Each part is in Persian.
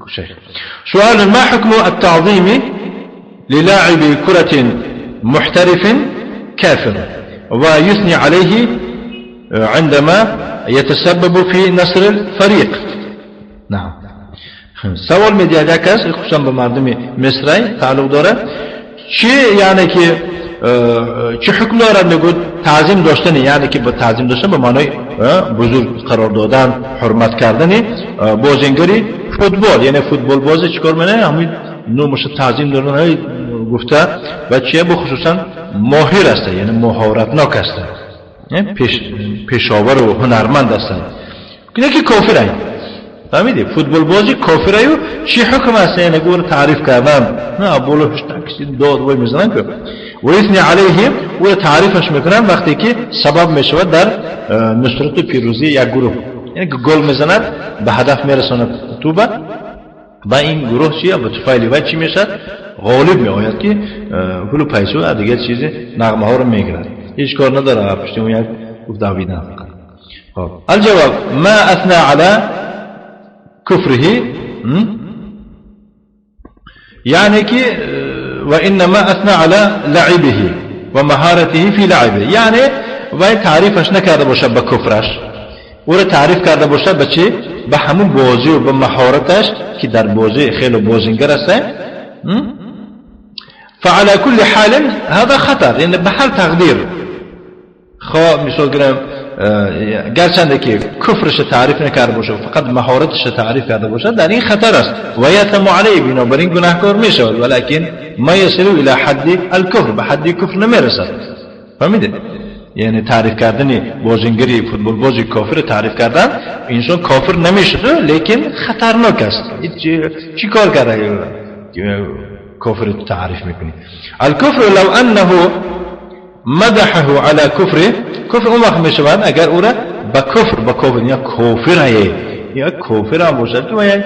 شيخ. سؤال: ما حكم التعظيم للاعب كرة محترف كافر ويثني عليه عندما يتسبب في نصر الفريق؟ نعم. سوال می‌دهد کس خصوصا به مردم مصری تعلق داره چی یعنی که چه حکم داره میگه تعظیم داشتن یعنی که با تعظیم داشتن به معنای بزرگ قرار دادن حرمت کردن بازیگری فوتبال یعنی فوتبال بازی چیکار میکنه همین نوعش تعظیم دارن گفته و چیه به خصوصا ماهر است یعنی مهارتناک است پیشاور و هنرمند است اینه که کافر است فهمیدی فوتبال بازی کافر است چی حکم است یعنی گور تعریف کردن نه بولوش تاکسی داد وای میزنن که و اثنی علیه و تعریفش میکنن وقتی که سبب میشود در نصرت پیروزی یک گروه یعنی که گل میزند به هدف میرساند توبه و این گروه چیه به طفیلی و چی میشد غالب میآید که پول پیسو و دیگه چیزی نغمه ها رو میگیرد هیچ کار نداره پشت اون یک داویدن خب الجواب ما اثنى على كفره يعني كي وإنما أثنى على لعبه ومهارته في لعبه يعني وای تعریفش نکرده باشه به کفرش او را تعریف کرده باشه به چی به همون بازی و به مهارتش که در بازی خیلی بازیگر است فعلى كل حال هذا خطر يعني به هر تقدیر خب مثال گرم گرچنده که کفرش تعریف نکرده باشه فقط مهارتش تعریف کرده باشه در این خطر است و یتم علیه بنابراین گناهکار میشود ولکن ما یصل الى حد الكفر به حد کفر نمیرسد فهمیده یعنی تعریف کردن بازیگری فوتبال بازی کافر تعریف کردن انسان کافر نمیشه لیکن خطرناک است چی کار کرده کافر تعریف میکنی الكفر لو انه مدحه على كفر اون وقت میشود اگر او را با کفر یا کافر یا کافر هم باشد و یا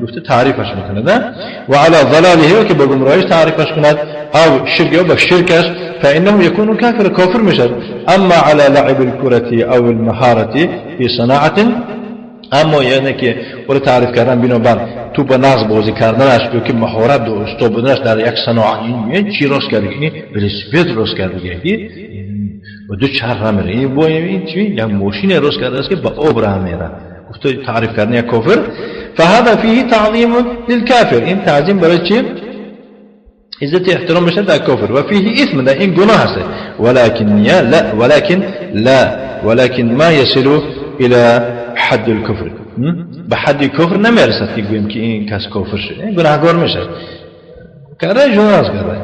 گفته تعریفش میکند و على ضلاله که با گمراهیش تعریفش کند او شرک یا با شرکش فانه يكون کافر میشد اما على لعب الكرة او المهارة في صناعة اما یعنی که او را تعریف کردن بنابر توپ نغز بازی کردنش یا که مهارت و استاد بودنش در یک صناعت این چی راست کرده این ولسپید راست کرده و دو چرخ میره این با این چی یک ماشین راست کرده است که با آب راه میره گفته تعریف کردن یک کافر فهذا فيه تعظیم للكافر این تعظیم برای چی عزت احترام بشه در کافر و فيه اسم در این گناه است ولكن ما يصل الى حد الكفر به حد کفر نمیرسد که گویم که این کس کافر شده گناهکار میشه کرده جناز کرده